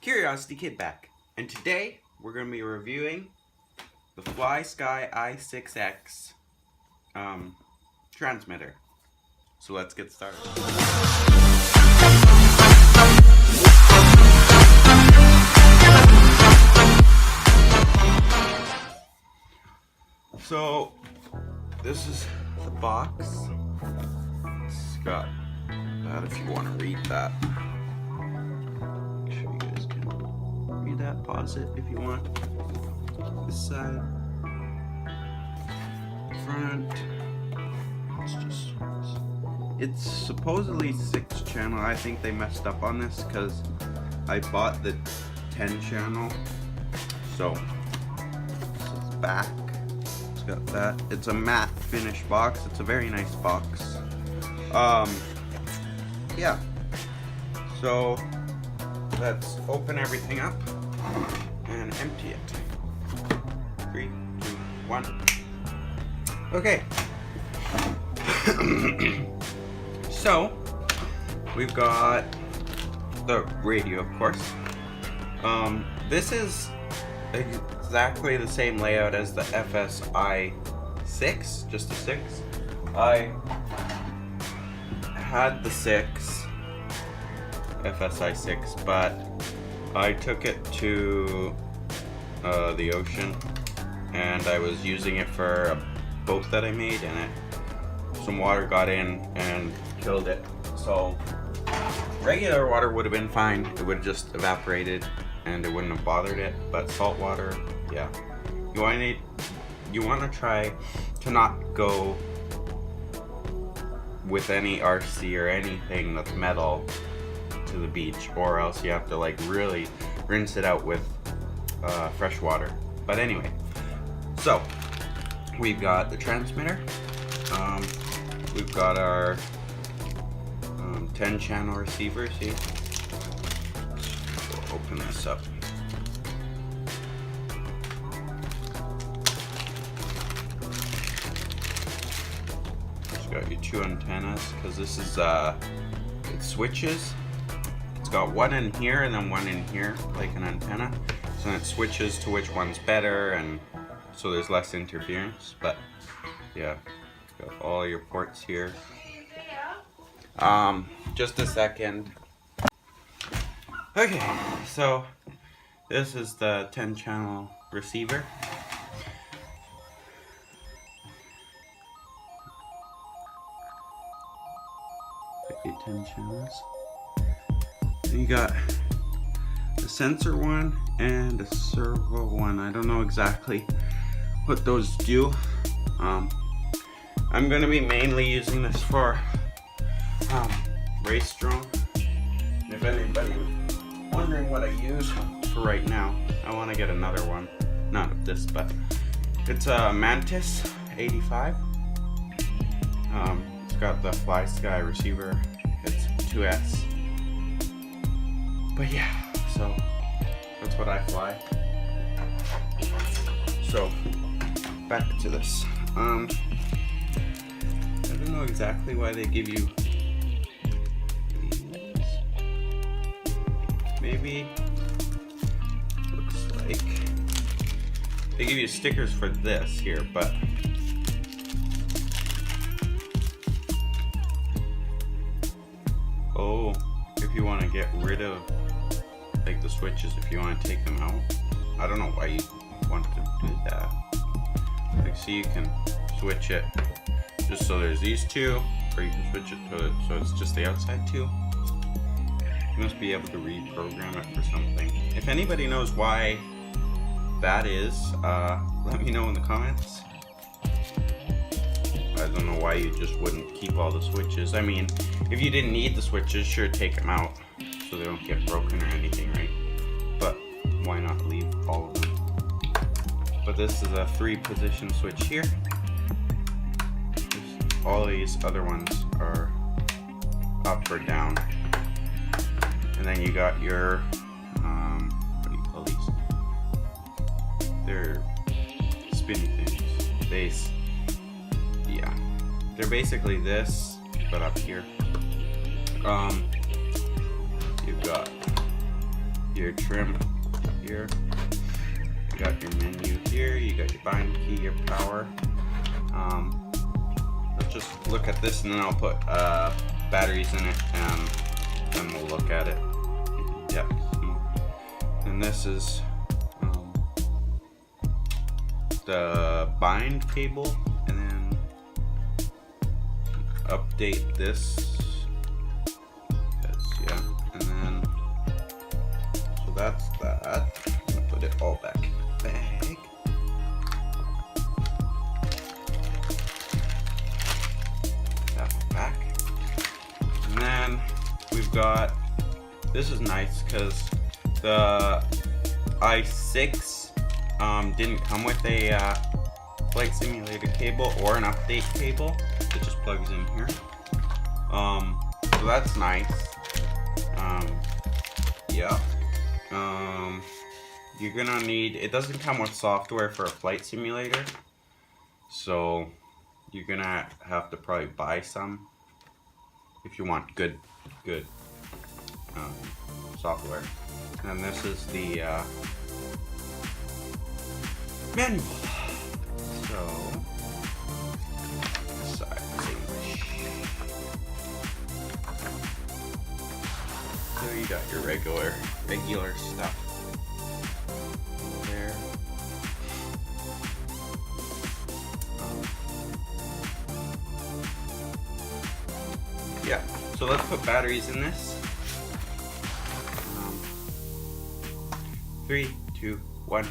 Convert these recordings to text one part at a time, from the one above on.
Curiosity Kid back, and today we're going to be reviewing the FlySky i6X transmitter. So let's get started. So this is the box. It's got that if you want to read that. Make sure you guys can read that. Pause it if you want. This side, front. It's supposedly 6 channel. I think they messed up on this because I bought the 10 channel. So this is back. It's got that. It's a matte finish box. It's a very nice box. Yeah. So let's open everything up and empty it. 3, 2, 1. Okay. So we've got the radio, of course. This is exactly the same layout as the i6, just a 6. I had the 6 i6, but I took it to the ocean, and I was using it for a boat that I made, and some water got in and killed it. So regular water would have been fine. It would have just evaporated and it wouldn't have bothered it. But salt water, yeah. You want to try to not go with any RC or anything that's metal to the beach, or else you have to like really rinse it out with fresh water. But anyway, so we've got the transmitter. We've got our 10 channel receiver. See, we'll open this up. It's got your 2 antennas because this is it switches. It's got one in here and then one in here, like an antenna. So it switches to which one's better, and so there's less interference. But yeah, got all your ports here. Just a second. Okay, so this is the 10 channel receiver. Okay, 10 channels. And you got a sensor one and a servo one. I don't know exactly what those do. I'm going to be mainly using this for race drone. If anybody was wondering what I use for right now, I want to get another one. Not of this, but it's a Mantis 85. It's got the FlySky receiver. It's 2S. But yeah, so that's what I fly. So back to this. I don't know exactly why they give you these. Maybe looks like they give you stickers for this here, but oh, if you want to get rid of like the switches, if you want to take them out. I don't know why you want to do that. Like, see, you can switch it just so there's these two, or you can switch it to so it's just the outside two. You must be able to reprogram it for something. If anybody knows why that is, let me know in the comments. I don't know why you just wouldn't keep all the switches. I mean, if you didn't need the switches, sure, take them out so they don't get broken or anything, right? But why not leave all of them? But this is a 3-position switch here. All these other ones are up or down. And then you got your, what do you call these? They're spinny things. Base. Yeah. They're basically this, but up here. You've got your trim here. You got your menu here. You got your bind key, your power. Let's just look at this, and then I'll put batteries in it, and then we'll look at it. Yep. And this is the bind cable, and then update this. Yeah, and then so that's that. I'm gonna put it all back in the bag. That one back, and then we've got. This is nice because the i6 didn't come with a flight simulator cable or an update cable. It just plugs in here. So that's nice. Yeah. You're gonna need. It doesn't come with software for a flight simulator, so you're gonna have to probably buy some if you want good software. And this is the manual. So, side is English. So you got your regular stuff over there. Yeah. So let's put batteries in this. 3, 2, 1.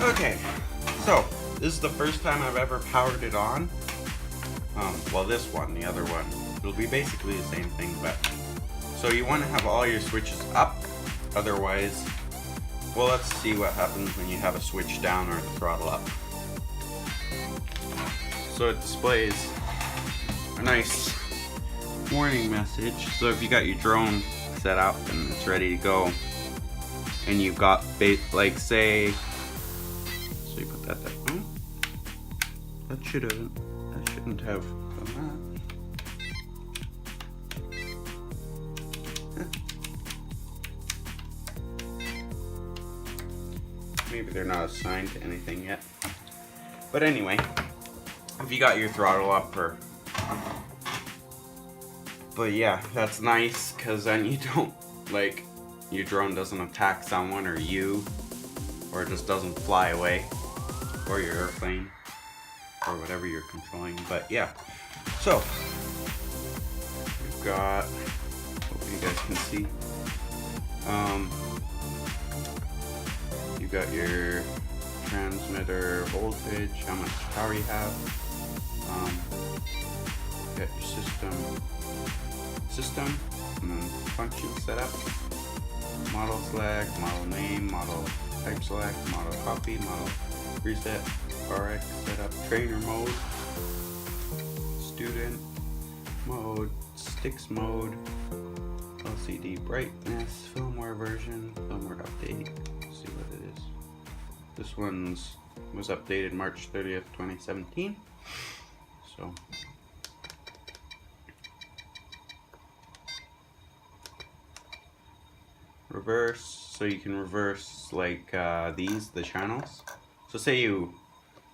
Okay, so this is the first time I've ever powered it on. Well, this one, the other one, it'll be basically the same thing, but so you want to have all your switches up. Otherwise, well, let's see what happens when you have a switch down or the throttle up. So it displays a nice warning message. So if you got your drone set up and it's ready to go, and you've got like say. You put that there. Oh, that shouldn't have done that. Maybe they're not assigned to anything yet. But anyway, if you got your throttle up but yeah, that's nice because then you don't like your drone doesn't attack someone or you, or it just doesn't fly away. Or your airplane, or whatever you're controlling. But yeah, so we've got, hope you guys can see, you got your transmitter voltage, how much power you have, you got your system, and then function setup, model select, model name, model type select, model copy, model reset, RX setup, trainer mode, student mode, sticks mode, LCD brightness, firmware version, firmware update. Let's see what it is. This one's was updated March 30th, 2017. So reverse, so you can reverse like the channels. So say you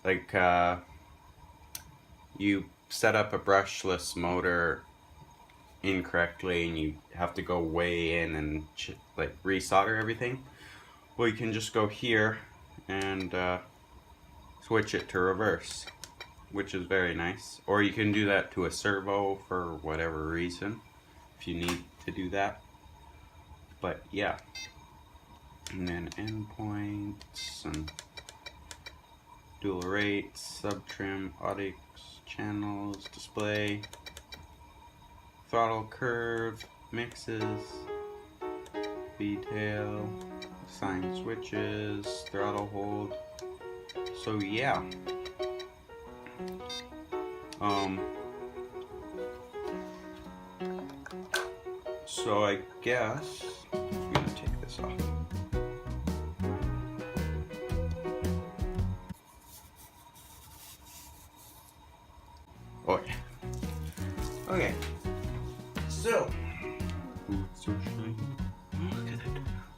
like you set up a brushless motor incorrectly and you have to go way in and like resolder everything. Well, you can just go here and switch it to reverse, which is very nice. Or you can do that to a servo for whatever reason if you need to do that. But yeah, and then endpoints and dual rates, sub trim, audix, channels, display, throttle curve, mixes, detail, sign switches, throttle hold. So yeah. So I guess I'm gonna take this off. Oh yeah. Okay. So. Ooh, it's so shiny. Look at it.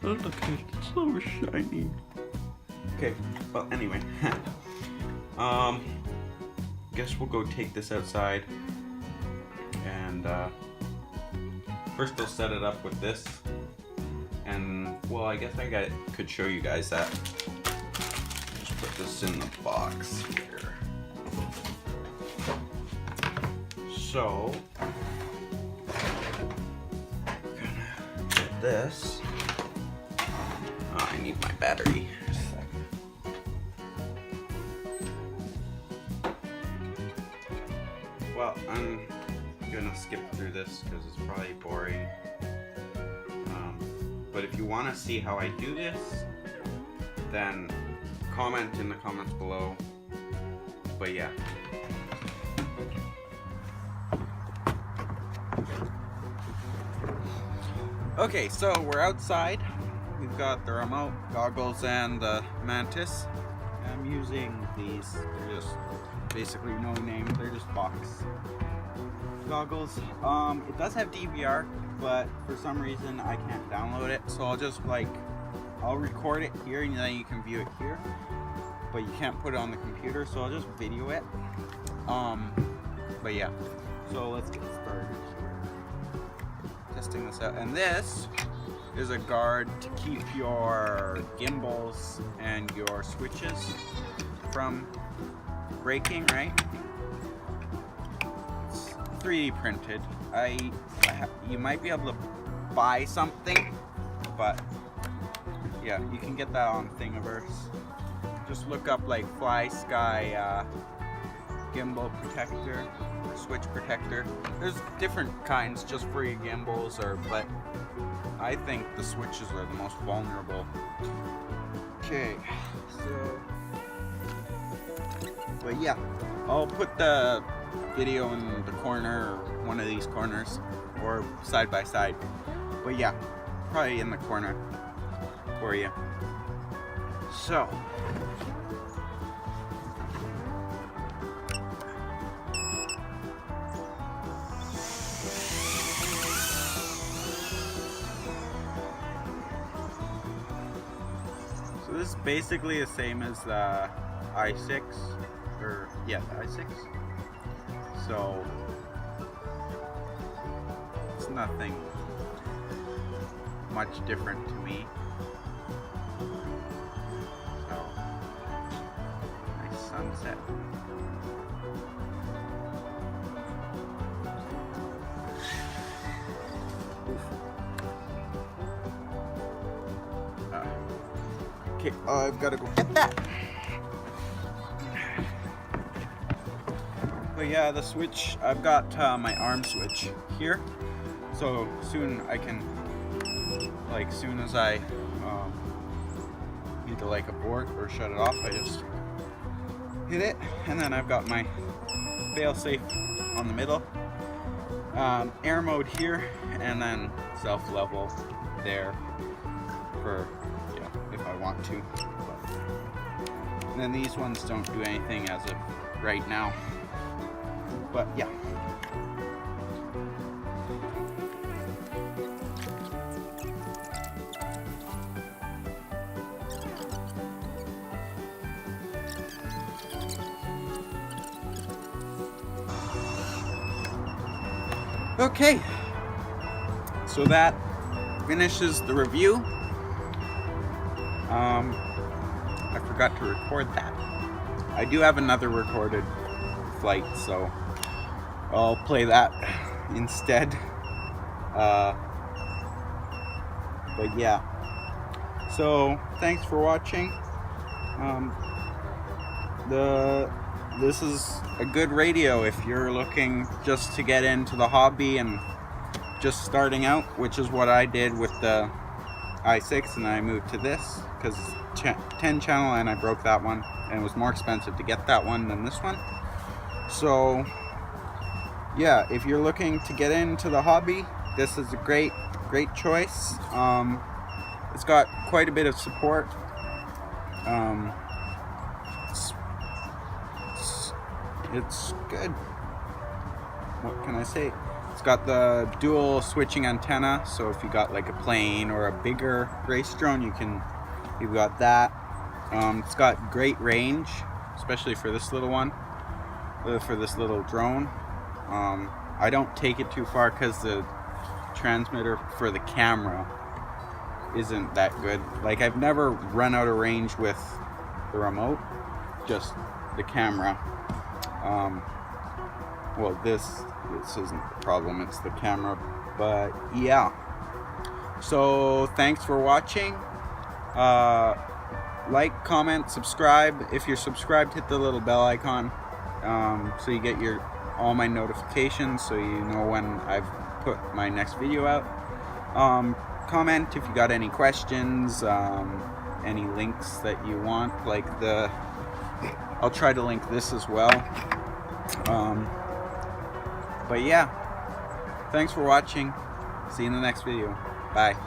Oh, look at it. It's so shiny. Okay. Well, anyway. Guess we'll go take this outside, and first I'll set it up with this, and well, I guess I could show you guys that. Just put this in the box here. So we're gonna get this. Oh, I need my battery. Well, I'm gonna skip through this because it's probably boring. But if you want to see how I do this, then comment in the comments below. But yeah. Okay, so we're outside. We've got the remote, goggles, and the mantis. I'm using these. They're just basically no name. They're just box goggles. It does have DVR, but for some reason I can't download it. So I'll just I'll record it here, and then you can view it here. But you can't put it on the computer, so I'll just video it. But yeah. So let's get started here. Testing this out, and this is a guard to keep your gimbals and your switches from breaking, right? It's 3D printed. You might be able to buy something, but yeah, you can get that on Thingiverse. Just look up like Fly Sky gimbal protector, switch protector. There's different kinds just for your gimbals, but I think the switches are the most vulnerable. Okay, so, but yeah, I'll put the video in the corner, or one of these corners, or side by side. But yeah, probably in the corner for you. So. So this is basically the same as the i6, or yeah, the i6. So it's nothing much different to me. So nice sunset. Okay, I've got to go get that. But yeah, the switch, I've got my arm switch here. So soon I can, soon as I need to abort or shut it off, I just hit it. And then I've got my fail-safe on the middle, air mode here, and then self-level there for, if I want to. And then these ones don't do anything as of right now. But yeah. Okay. So that finishes the review. I forgot to record that. I do have another recorded flight, so I'll play that instead. But yeah. So thanks for watching. This is a good radio if you're looking just to get into the hobby and just starting out, which is what I did with the i6 and then I moved to this because 10 channel and I broke that one and it was more expensive to get that one than this one. So yeah, if you're looking to get into the hobby, this is a great choice. It's got quite a bit of support. It's good. What can I say? It's got the dual switching antenna, so if you got like a plane or a bigger race drone, you've got that. It's got great range, especially for this little one, for this little drone. I don't take it too far because the transmitter for the camera isn't that good. Like, I've never run out of range with the remote, just the camera. Well, this isn't the problem, it's the camera. But yeah, so thanks for watching. Like, comment, subscribe. If you're subscribed, hit the little bell icon, so you get all my notifications, so you know when I've put my next video out. Comment if you got any questions, any links that you want, like I'll try to link this as well. But yeah, thanks for watching. See you in the next video. Bye.